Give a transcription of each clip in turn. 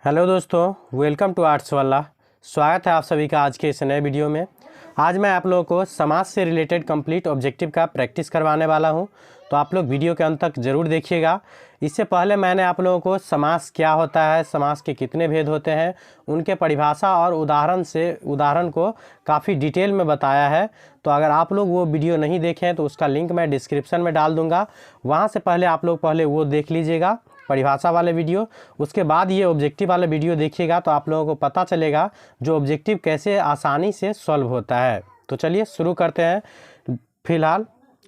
Hello दोस्तों, welcome to arts वाला। स्वागत है आप सभी का आज के इस नए वीडियो में। आज मैं आप लोगों को समाज से रिलेटेड कंप्लीट ऑब्जेक्टिव का प्रैक्टिस करवाने वाला हूं, तो आप लोग वीडियो के अंत तक ज़रूर देखिएगा। इससे पहले मैंने आप लोगों को समास क्या होता है, समास के कितने भेद होते हैं, उनके परिभाषा और उदाहरण को काफ़ी डिटेल में बताया है। तो अगर आप लोग वो वीडियो नहीं देखें तो उसका लिंक मैं डिस्क्रिप्शन में डाल दूँगा, वहाँ से पहले आप लोग वो देख लीजिएगा परिभाषा वाले वीडियो। उसके बाद ये ऑब्जेक्टिव वाले वीडियो देखिएगा तो आप लोगों को पता चलेगा जो ऑब्जेक्टिव कैसे आसानी से सॉल्व होता है। तो चलिए शुरू करते हैं। फिलहाल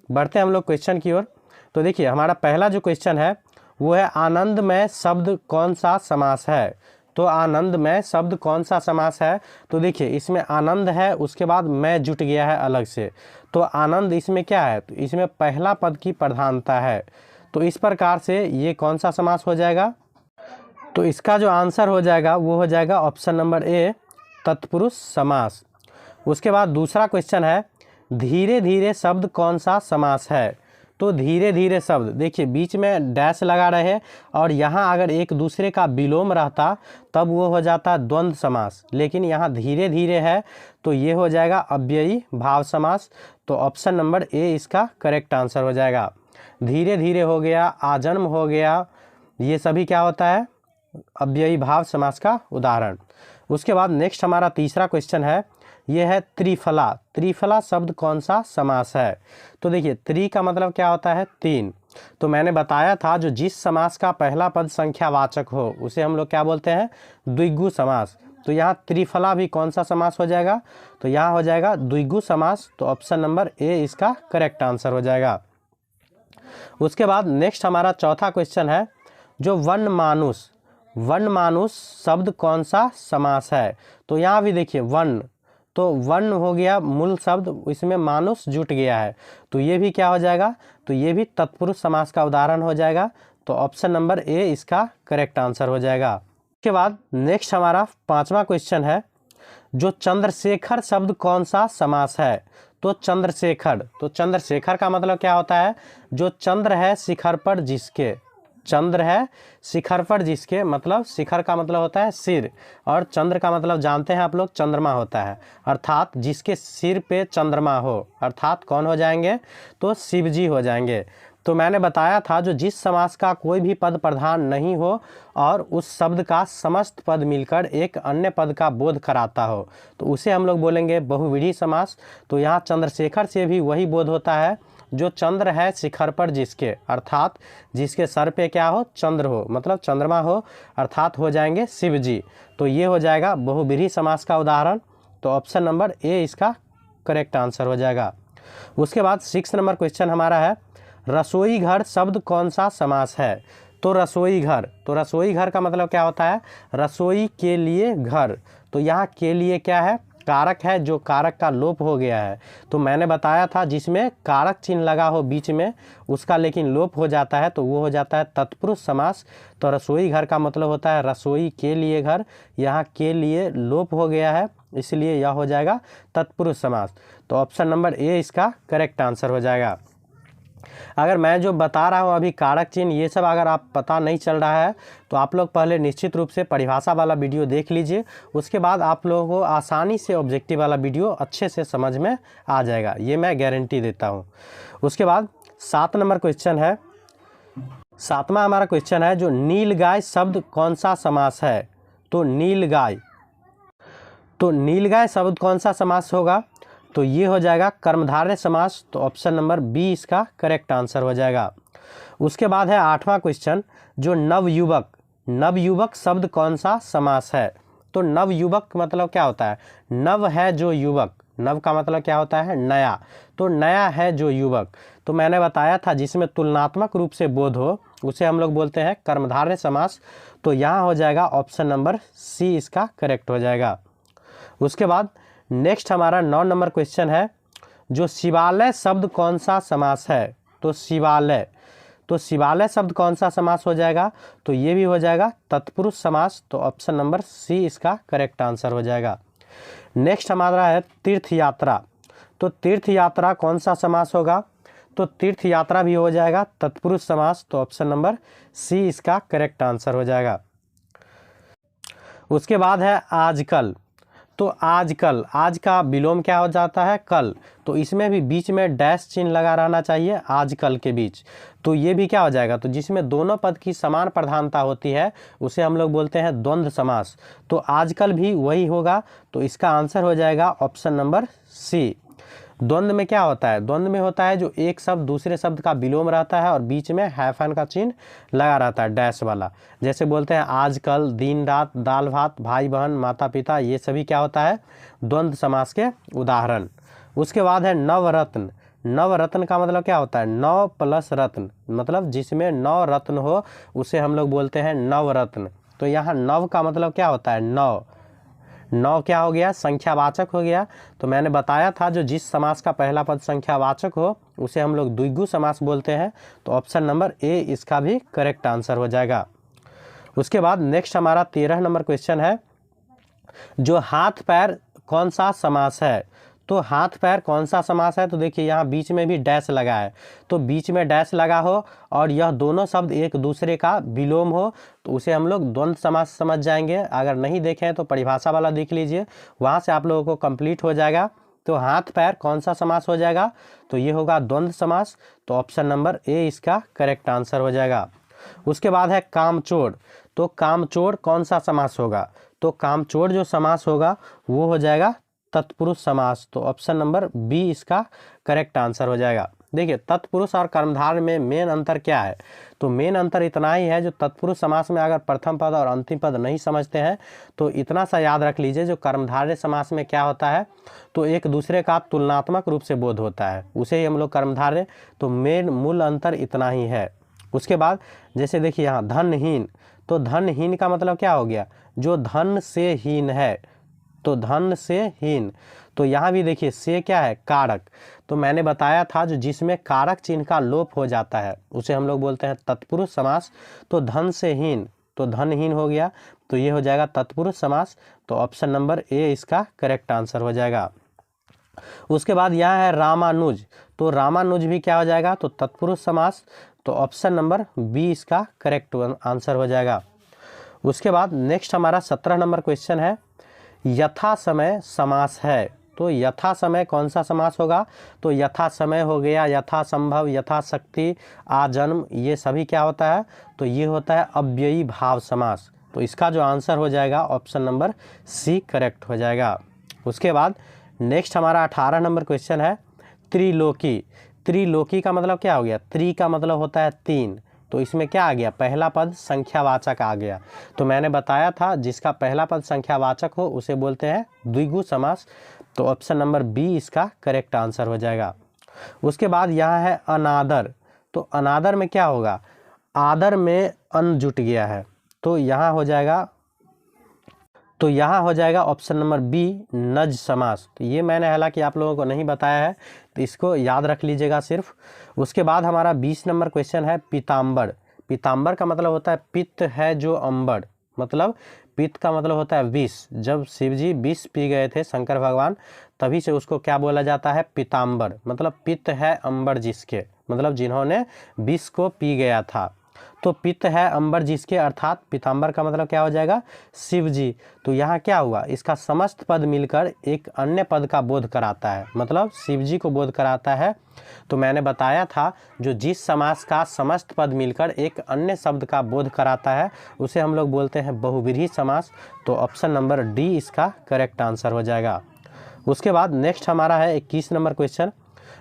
बढ़ते हैं हम लोग क्वेश्चन की ओर। तो देखिए हमारा पहला जो क्वेश्चन है वो है आनंदमय शब्द कौन सा समास है। तो आनंदमय शब्द कौन सा समास है। तो देखिए इसमें आनंद है, उसके बाद मैं जुट गया है अलग से। तो आनंद इसमें क्या है, तो इसमें पहला पद की प्रधानता है। तो इस प्रकार से ये कौन सा समास हो जाएगा। तो इसका जो आंसर हो जाएगा वो हो जाएगा ऑप्शन नंबर ए, तत्पुरुष समास। उसके बाद दूसरा क्वेश्चन है धीरे धीरे शब्द कौन सा समास है। तो धीरे धीरे शब्द देखिए बीच में डैश लगा रहे और यहाँ अगर एक दूसरे का विलोम रहता तब वो हो जाता द्वंद्व समास, लेकिन यहाँ धीरे धीरे है तो ये हो जाएगा अव्ययी भाव समास। तो ऑप्शन नंबर ए इसका करेक्ट आंसर हो जाएगा। धीरे धीरे हो गया, आजन्म हो गया, ये सभी क्या होता है, अव्ययी भाव समास का उदाहरण। उसके बाद नेक्स्ट हमारा तीसरा क्वेश्चन है, ये है त्रिफला। त्रिफला शब्द कौन सा समास है। तो देखिए त्रि का मतलब क्या होता है, तीन। तो मैंने बताया था जो जिस समास का पहला पद संख्यावाचक हो उसे हम लोग क्या बोलते हैं, द्विगु समास। तो यहाँ त्रिफला भी कौन सा समास हो जाएगा, तो यहाँ हो जाएगा द्विगु समास। तो ऑप्शन नंबर ए इसका करेक्ट आंसर हो जाएगा। उसके बाद नेक्स्ट हमारा चौथा क्वेश्चन है जो वन मानुष। वन मानुष शब्द कौन सा समास है। तो यहाँ भी देखिए वन, तो वन हो गया मूल शब्द, इसमें मानुष जुट गया है तो ये भी क्या हो जाएगा, तो ये भी तत्पुरुष समास का उदाहरण हो जाएगा। तो ऑप्शन नंबर ए इसका करेक्ट आंसर हो जाएगा। उसके बाद नेक्स्ट हमारा पांचवा क्वेश्चन है जो चंद्रशेखर शब्द कौन सा समास है। तो चंद्रशेखर, तो चंद्रशेखर का मतलब क्या होता है, जो चंद्र है शिखर पर जिसके, चंद्र है शिखर पर जिसके, मतलब शिखर का मतलब होता है सिर और चंद्र का मतलब जानते हैं आप लोग चंद्रमा होता है, अर्थात जिसके सिर पे चंद्रमा हो, अर्थात कौन हो जाएंगे, तो शिव जी हो जाएंगे। तो मैंने बताया था जो जिस समास का कोई भी पद प्रधान नहीं हो और उस शब्द का समस्त पद मिलकर एक अन्य पद का बोध कराता हो तो उसे हम लोग बोलेंगे बहुव्रीहि समास। तो यहाँ चंद्रशेखर से भी वही बोध होता है जो चंद्र है शिखर पर जिसके, अर्थात जिसके सर पे क्या हो, चंद्र हो, मतलब चंद्रमा हो, अर्थात हो जाएंगे शिव जी। तो ये हो जाएगा बहुव्रीहि समास का उदाहरण। तो ऑप्शन नंबर ए इसका करेक्ट आंसर हो जाएगा। उसके बाद 6 नंबर क्वेश्चन हमारा है रसोई घर शब्द कौन सा समास है। तो रसोई घर, तो रसोई घर का मतलब क्या होता है, रसोई के लिए घर। तो यहाँ के लिए क्या है, कारक है, जो कारक का लोप हो गया है। तो मैंने बताया था जिसमें कारक चिन्ह लगा हो बीच में उसका लेकिन लोप हो जाता है तो वो हो जाता है तत्पुरुष समास। तो रसोई घर का मतलब होता है रसोई के लिए घर, यहाँ के लिए लोप हो गया है इसलिए यह हो जाएगा तत्पुरुष समास। तो ऑप्शन नंबर ए इसका करेक्ट आंसर हो जाएगा। अगर मैं जो बता रहा हूँ अभी कारक चिन्ह ये सब अगर आप पता नहीं चल रहा है तो आप लोग पहले निश्चित रूप से परिभाषा वाला वीडियो देख लीजिए, उसके बाद आप लोगों को आसानी से ऑब्जेक्टिव वाला वीडियो अच्छे से समझ में आ जाएगा, ये मैं गारंटी देता हूँ। उसके बाद 7 नंबर क्वेश्चन है, 7वां हमारा क्वेश्चन है जो नीलगाय शब्द कौन सा समास है। तो नीलगाय, तो नीलगाय शब्द कौन सा समास होगा, तो ये हो जाएगा कर्मधारय समास। तो ऑप्शन नंबर बी इसका करेक्ट आंसर हो जाएगा। उसके बाद है 8वां क्वेश्चन जो नवयुवक। नवयुवक शब्द कौन सा समास है। तो नवयुवक मतलब क्या होता है, नव है जो युवक, नव का मतलब क्या होता है नया, तो नया है जो युवक। तो मैंने बताया था जिसमें तुलनात्मक रूप से बोध हो उसे हम लोग बोलते हैं कर्मधारय समास। तो यहाँ हो जाएगा ऑप्शन नंबर सी इसका करेक्ट हो जाएगा। उसके बाद नेक्स्ट हमारा 9 नंबर क्वेश्चन है जो शिवालय शब्द कौन सा समास है। तो शिवालय, तो शिवालय शब्द कौन सा समास हो जाएगा, तो ये भी हो जाएगा तत्पुरुष समास। तो ऑप्शन नंबर सी इसका करेक्ट आंसर हो जाएगा। नेक्स्ट हमारा है तीर्थ यात्रा। तो तीर्थ यात्रा कौन सा समास होगा, तो तीर्थ यात्रा भी हो जाएगा तत्पुरुष समास। तो ऑप्शन नंबर सी इसका करेक्ट आंसर हो जाएगा। उसके बाद है आजकल। तो आजकल, आज का विलोम क्या हो जाता है? कल। तो इसमें भी बीच में डैश चिन्ह लगा रहना चाहिए आजकल के बीच। तो ये भी क्या हो जाएगा? तो जिसमें दोनों पद की समान प्रधानता होती है उसे हम लोग बोलते हैं द्वंद्व समास। तो आजकल भी वही होगा। तो इसका आंसर हो जाएगा ऑप्शन नंबर सी। द्वंद्व में क्या होता है? द्वंद्व में होता है जो एक शब्द दूसरे शब्द का विलोम रहता है और बीच में हैफन का चिन्ह लगा रहता है, डैश वाला। जैसे बोलते हैं आजकल, दिन रात, दाल भात, भाई बहन, माता पिता, ये सभी क्या होता है? द्वंद्व समास के उदाहरण। उसके बाद है नवरत्न। नवरत्न का मतलब क्या होता है? नौ प्लस रत्न, मतलब जिसमें 9 रत्न हो उसे हम लोग बोलते हैं नवरत्न। तो यहाँ नव का मतलब क्या होता है? 9। 9 क्या हो गया? संख्यावाचक हो गया। तो मैंने बताया था जो जिस समास का पहला पद संख्यावाचक हो उसे हम लोग द्विगु समास बोलते हैं। तो ऑप्शन नंबर ए इसका भी करेक्ट आंसर हो जाएगा। उसके बाद नेक्स्ट हमारा 13 नंबर क्वेश्चन है, जो हाथ पैर कौन सा समास है? तो हाथ पैर कौन सा समास है? तो देखिए यहाँ बीच में भी डैश लगा है। तो बीच में डैश लगा हो और यह दोनों शब्द एक दूसरे का विलोम हो तो उसे हम लोग द्वंद्व समास समझ जाएंगे। अगर नहीं देखें तो परिभाषा वाला देख लीजिए, वहाँ से आप लोगों को कंप्लीट हो जाएगा। तो हाथ पैर कौन सा समास हो जाएगा? तो ये होगा द्वंद्व समास। तो ऑप्शन नंबर ए इसका करेक्ट आंसर हो जाएगा। उसके बाद है कामचोर। तो कामचोर कौन सा समास होगा? तो कामचोर जो समास होगा वो हो जाएगा तत्पुरुष समास। तो ऑप्शन नंबर बी इसका करेक्ट आंसर हो जाएगा। देखिए तत्पुरुष और कर्मधारय में मेन अंतर क्या है? तो मेन अंतर इतना ही है, जो तत्पुरुष समास में अगर प्रथम पद और अंतिम पद नहीं समझते हैं तो इतना सा याद रख लीजिए, जो कर्मधारय समास में क्या होता है? तो एक दूसरे का तुलनात्मक रूप से बोध होता है, उसे ही हम लोग कर्मधारय। तो मेन मूल अंतर इतना ही है। उसके बाद जैसे देखिए यहाँ धनहीन। तो धनहीन का मतलब क्या हो गया? जो धन से हीन है। तो धन से हीन। तो यहाँ भी देखिए से क्या है? कारक। तो मैंने बताया था जो जिसमें कारक चिन्ह का लोप हो जाता है उसे हम लोग बोलते हैं तत्पुरुष समास। तो धन से हीन, तो धनहीन हो गया। तो ये हो जाएगा तत्पुरुष समास। तो ऑप्शन नंबर ए इसका करेक्ट आंसर हो जाएगा। उसके बाद यहाँ है रामानुज। तो रामानुज भी क्या हो जाएगा? तो तत्पुरुष समास। तो ऑप्शन नंबर बी इसका करेक्ट आंसर हो जाएगा। उसके बाद नेक्स्ट हमारा 17 नंबर क्वेश्चन है, यथा समय समास है। तो यथा समय कौन सा समास होगा? तो यथा समय हो गया, यथा संभव, यथा शक्ति, आजन्म, ये सभी क्या होता है? तो ये होता है अव्ययी भाव समास। तो इसका जो आंसर हो जाएगा ऑप्शन नंबर सी करेक्ट हो जाएगा। उसके बाद नेक्स्ट हमारा 18 नंबर क्वेश्चन है, त्रिलोकी। त्रिलोकी का मतलब क्या हो गया? त्रि का मतलब होता है 3। तो इसमें क्या आ गया? पहला पद संख्यावाचक आ गया। तो मैंने बताया था जिसका पहला पद संख्यावाचक हो उसे बोलते हैं द्विगु समास। तो ऑप्शन नंबर बी इसका करेक्ट आंसर हो जाएगा। उसके बाद यहाँ है अनादर। तो अनादर में क्या होगा? आदर में अन जुट गया है। तो यहाँ हो जाएगा ऑप्शन नंबर बी नज समास। तो ये मैंने हालांकि आप लोगों को नहीं बताया है, तो इसको याद रख लीजिएगा सिर्फ। उसके बाद हमारा 20 नंबर क्वेश्चन है पीताम्बर। पीताम्बर का मतलब होता है पित्त है जो अंबर, मतलब पित्त का मतलब होता है विष। जब शिव जी विष पी गए थे शंकर भगवान, तभी से उसको क्या बोला जाता है? पीताम्बर। मतलब पित्त है अंबर जिसके, मतलब जिन्होंने विष को पी गया था। तो पित्त है अंबर जिसके, अर्थात पीताम्बर का मतलब क्या हो जाएगा? शिव जी। तो यहाँ क्या हुआ? इसका समस्त पद मिलकर एक अन्य पद का बोध कराता है, मतलब शिव जी को बोध कराता है। तो मैंने बताया था जो जिस समास का समस्त पद मिलकर एक अन्य शब्द का बोध कराता है उसे हम लोग बोलते हैं बहुव्रीहि समास। तो ऑप्शन नंबर डी इसका करेक्ट आंसर हो जाएगा। उसके बाद नेक्स्ट हमारा है 21 नंबर क्वेश्चन,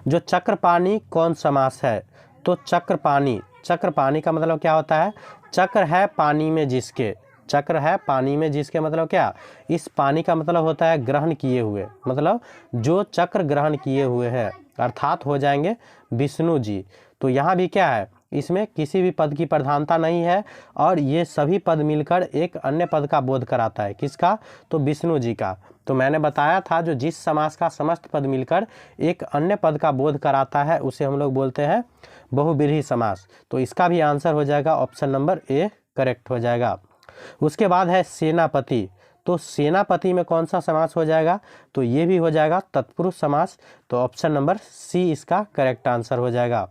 जो चक्रपाणी कौन समास है? तो चक्रपाणी, चक्रपाणी का मतलब क्या होता है? चक्र है पानी में जिसके, चक्र है पानी में जिसके मतलब क्या? इस पानी का मतलब होता है ग्रहण किए हुए, मतलब जो चक्र ग्रहण किए हुए हैं, अर्थात हो जाएंगे विष्णु जी। तो यहाँ भी क्या है? इसमें किसी भी पद की प्रधानता नहीं है और ये सभी पद मिलकर एक अन्य पद का बोध कराता है। किसका? तो विष्णु जी का। तो मैंने बताया था जो जिस समास का समस्त पद मिलकर एक अन्य पद का बोध कराता है उसे हम लोग बोलते हैं बहुव्रीहि समास। तो इसका भी आंसर हो जाएगा ऑप्शन नंबर ए करेक्ट हो जाएगा। उसके बाद है सेनापति। तो सेनापति में कौन सा समास हो जाएगा? तो ये भी हो जाएगा तत्पुरुष समास। तो ऑप्शन नंबर सी इसका करेक्ट आंसर हो जाएगा।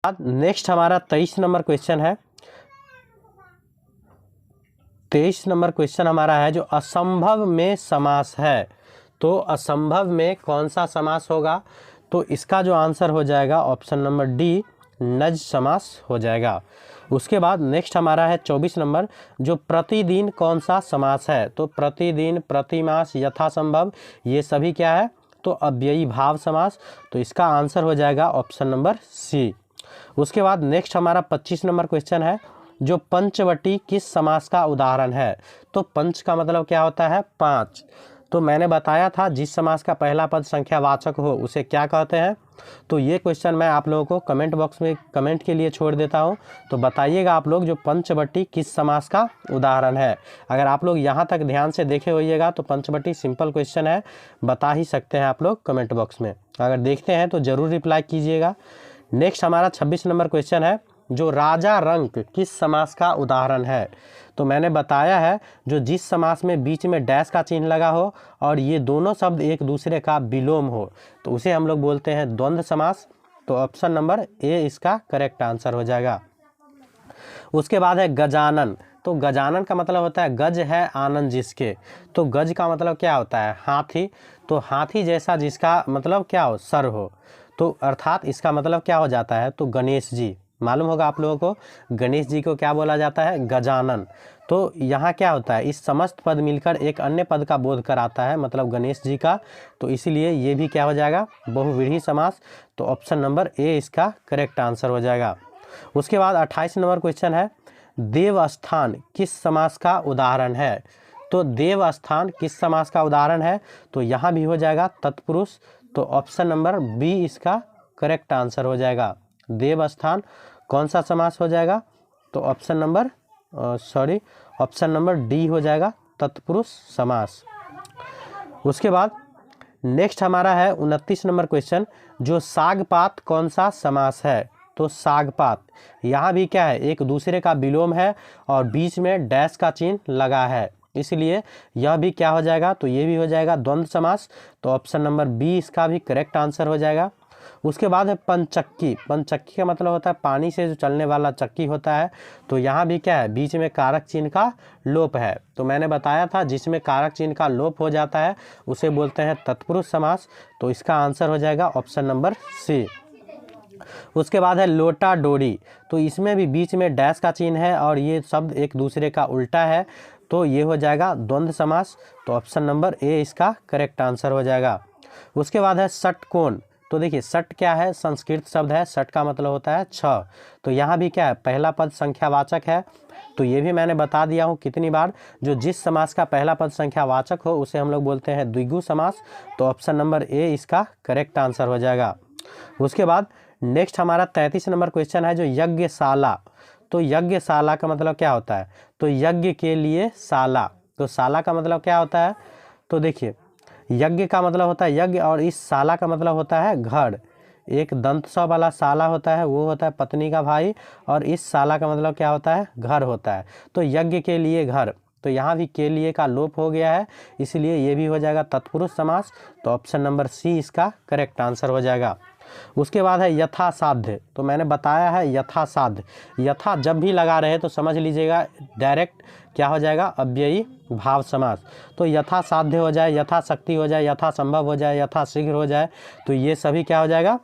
नेक्स्ट हमारा 23 नंबर क्वेश्चन है, 23 नंबर क्वेश्चन हमारा है जो असंभव में समास है। तो असंभव में कौन सा समास होगा? तो इसका जो आंसर हो जाएगा ऑप्शन नंबर डी, नज समास हो जाएगा। उसके बाद नेक्स्ट हमारा है 24 नंबर, जो प्रतिदिन कौन सा समास है? तो प्रतिदिन, प्रतिमास, यथासंभव, ये सभी क्या है? तो अव्ययी भाव समास। तो इसका आंसर हो जाएगा ऑप्शन नंबर सी। उसके बाद नेक्स्ट हमारा 25 नंबर क्वेश्चन है, जो पंचवटी किस समास का उदाहरण है? तो पंच का मतलब क्या होता है? 5। तो मैंने बताया था जिस समास का पहला पद संख्यावाचक हो उसे क्या कहते हैं। तो ये क्वेश्चन मैं आप लोगों को कमेंट बॉक्स में कमेंट के लिए छोड़ देता हूँ। तो बताइएगा आप लोग जो पंचवटी किस समास का उदाहरण है। अगर आप लोग यहाँ तक ध्यान से देखे होइएगा तो पंचवटी सिंपल क्वेश्चन है, बता ही सकते हैं आप लोग कमेंट बॉक्स में। अगर देखते हैं तो ज़रूर रिप्लाई कीजिएगा। नेक्स्ट हमारा 26 नंबर क्वेश्चन है, जो राजा रंक किस समास का उदाहरण है? तो मैंने बताया है जो जिस समास में बीच में डैश का चिन्ह लगा हो और ये दोनों शब्द एक दूसरे का विलोम हो तो उसे हम लोग बोलते हैं द्वंद्व समास। तो ऑप्शन नंबर ए इसका करेक्ट आंसर हो जाएगा। उसके बाद है गजानन। तो गजानन का मतलब होता है गज है आनंद जिसके। तो गज का मतलब क्या होता है? हाथी। तो हाथी जैसा जिसका मतलब क्या हो? सर हो। तो अर्थात इसका मतलब क्या हो जाता है? तो गणेश जी, मालूम होगा आप लोगों को गणेश जी को क्या बोला जाता है? गजानन। तो यहाँ क्या होता है? इस समस्त पद मिलकर एक अन्य पद का बोध कराता है, मतलब गणेश जी का। तो इसीलिए ये भी क्या हो जाएगा? बहुव्रीहि समास। तो ऑप्शन नंबर ए इसका करेक्ट आंसर हो जाएगा। उसके बाद 28 नंबर क्वेश्चन है, देवस्थान किस समास का उदाहरण है? तो देवस्थान किस समास का उदाहरण है? तो यहाँ भी हो जाएगा तत्पुरुष। तो ऑप्शन नंबर बी इसका करेक्ट आंसर हो जाएगा। देवस्थान कौन सा समास हो जाएगा? तो ऑप्शन नंबर डी हो जाएगा, तत्पुरुष समास। उसके बाद नेक्स्ट हमारा है 29 नंबर क्वेश्चन, जो सागपात कौन सा समास है? तो सागपात, यहाँ भी क्या है? एक दूसरे का विलोम है और बीच में डैश का चिन्ह लगा है, इसलिए यह भी क्या हो जाएगा? तो ये भी हो जाएगा द्वंद्व समास। तो ऑप्शन नंबर बी इसका भी करेक्ट आंसर हो जाएगा। उसके बाद है पंचक्की। पंचक्की का मतलब होता है पानी से जो चलने वाला चक्की होता है। तो यहाँ भी क्या है? बीच में कारक चिन्ह का लोप है। तो मैंने बताया था जिसमें कारक चिन्ह का लोप हो जाता है उसे बोलते हैं तत्पुरुष समास। तो इसका आंसर हो जाएगा ऑप्शन नंबर सी। उसके बाद है लोटा डोरी। तो इसमें भी बीच में डैश का चिन्ह है और ये शब्द एक दूसरे का उल्टा है। तो ये हो जाएगा द्वंद्व समास। तो ऑप्शन नंबर ए इसका करेक्ट आंसर हो जाएगा। उसके बाद है षटकोण। तो देखिए षट क्या है? संस्कृत शब्द है, षट का मतलब होता है 6। तो यहाँ भी क्या है? पहला पद संख्यावाचक है। तो ये भी मैंने बता दिया हूँ कितनी बार, जो जिस समास का पहला पद संख्यावाचक हो उसे हम लोग बोलते हैं द्विगु समास। तो ऑप्शन नंबर ए इसका करेक्ट आंसर हो जाएगा। उसके बाद नेक्स्ट हमारा 33 नंबर क्वेश्चन है, जो यज्ञशाला। तो यज्ञशाला का मतलब क्या होता है? तो यज्ञ के लिए शाला। तो शाला का मतलब क्या होता है? तो देखिए यज्ञ का मतलब होता है यज्ञ और इस शाला का मतलब होता है घर। एक दंत स वाला शाला होता है वो होता है पत्नी का भाई, और इस शाला का मतलब क्या होता है? घर होता है। तो यज्ञ के लिए घर। तो यहाँ भी के लिए का लोप हो गया है, इसलिए ये भी हो जाएगा तत्पुरुष समास। तो ऑप्शन नंबर सी इसका करेक्ट आंसर हो जाएगा। उसके बाद है यथासाध्य। तो मैंने बताया है यथासाध्य, यथा जब भी लगा रहे तो समझ लीजिएगा डायरेक्ट क्या हो जाएगा? अव्ययी भाव समास। तो यथासाध्य हो जाए, यथाशक्ति हो जाए, यथासंभव हो जाए, यथाशीघ्र हो जाए, तो ये सभी क्या हो जाएगा?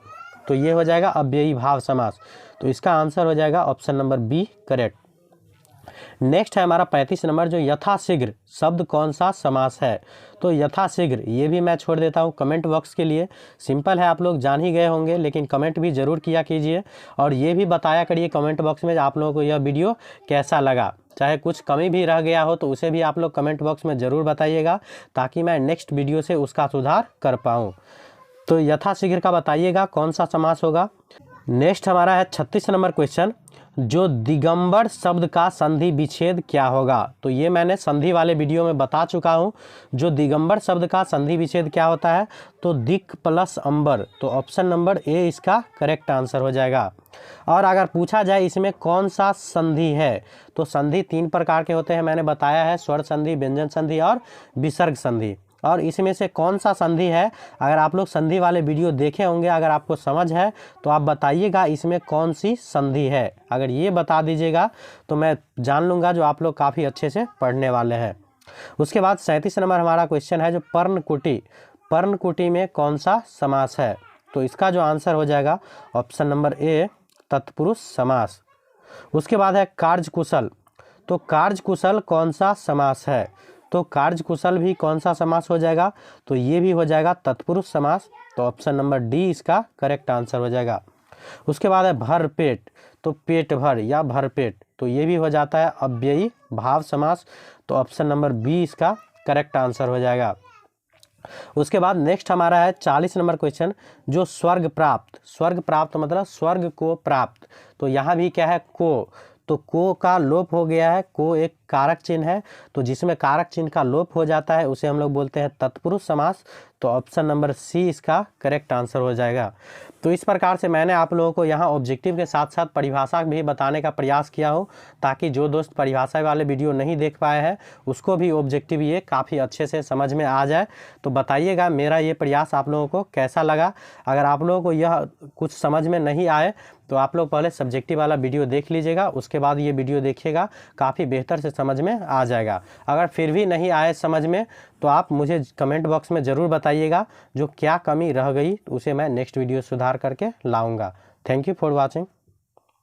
तो ये हो जाएगा अव्ययी भाव समास। तो इसका आंसर हो जाएगा option number B correct. Next है हमारा 35 नंबर, जो यथाशीघ्र शब्द कौन सा समास है? तो यथाशीघ्र ये भी मैं छोड़ देता हूँ कमेंट बॉक्स के लिए। सिंपल है, आप लोग जान ही गए होंगे, लेकिन कमेंट भी ज़रूर किया कीजिए और ये भी बताया करिए कमेंट बॉक्स में आप लोगों को यह वीडियो कैसा लगा। चाहे कुछ कमी भी रह गया हो तो उसे भी आप लोग कमेंट बॉक्स में ज़रूर बताइएगा, ताकि मैं नेक्स्ट वीडियो से उसका सुधार कर पाऊँ। तो यथाशीघ्र का बताइएगा कौन सा समास होगा। नेक्स्ट हमारा है 36 नंबर क्वेश्चन, जो दिगंबर शब्द का संधि विच्छेद क्या होगा? तो ये मैंने संधि वाले वीडियो में बता चुका हूँ। जो दिगंबर शब्द का संधि विच्छेद क्या होता है? तो दिक प्लस अंबर। तो ऑप्शन नंबर ए इसका करेक्ट आंसर हो जाएगा। और अगर पूछा जाए इसमें कौन सा संधि है, तो संधि 3 प्रकार के होते हैं, मैंने बताया है, स्वर संधि, व्यंजन संधि और विसर्ग संधि। और इसमें से कौन सा संधि है। अगर आप लोग संधि वाले वीडियो देखे होंगे, अगर आपको समझ है तो आप बताइएगा इसमें कौन सी संधि है। अगर ये बता दीजिएगा तो मैं जान लूँगा जो आप लोग काफ़ी अच्छे से पढ़ने वाले हैं। उसके बाद 37 नंबर हमारा क्वेश्चन है जो पर्णकुटी, पर्णकुटी में कौन सा समास है। तो इसका जो आंसर हो जाएगा ऑप्शन नंबर ए, तत्पुरुष समास। उसके बाद है कार्यकुशल, तो कार्यकुशल कौन सा समास है। तो कार्यकुशल भी कौन सा समास हो जाएगा, तो ये भी हो जाएगा तत्पुरुष समास। तो ऑप्शन नंबर डी इसका करेक्ट आंसर हो जाएगा। उसके बाद है भरपेट, तो पेट भर या भरपेट, तो ये भी हो जाता है अव्ययी भाव समास। तो ऑप्शन नंबर बी इसका करेक्ट आंसर हो जाएगा। उसके बाद नेक्स्ट हमारा है 40 नंबर क्वेश्चन जो स्वर्ग प्राप्त, स्वर्ग प्राप्त मतलब स्वर्ग को प्राप्त। तो यहाँ भी क्या है को, तो को का लोप हो गया है। को एक कारक चिन्ह है, तो जिसमें कारक चिन्ह का लोप हो जाता है उसे हम लोग बोलते हैं तत्पुरुष समास। तो ऑप्शन नंबर सी इसका करेक्ट आंसर हो जाएगा। तो इस प्रकार से मैंने आप लोगों को यहाँ ऑब्जेक्टिव के साथ साथ परिभाषा भी बताने का प्रयास किया हो, ताकि जो दोस्त परिभाषा वाले वीडियो नहीं देख पाए हैं उसको भी ऑब्जेक्टिव ये काफ़ी अच्छे से समझ में आ जाए। तो बताइएगा मेरा ये प्रयास आप लोगों को कैसा लगा। अगर आप लोगों को यह कुछ समझ में नहीं आए तो आप लोग पहले सब्जेक्टिव वाला वीडियो देख लीजिएगा, उसके बाद ये वीडियो देखिएगा, काफ़ी बेहतर से समझ में आ जाएगा। अगर फिर भी नहीं आए समझ में तो आप मुझे कमेंट बॉक्स में ज़रूर बताइएगा, जो क्या कमी रह गई उसे मैं नेक्स्ट वीडियो सुधार करके लाऊंगा। Thank you for watching.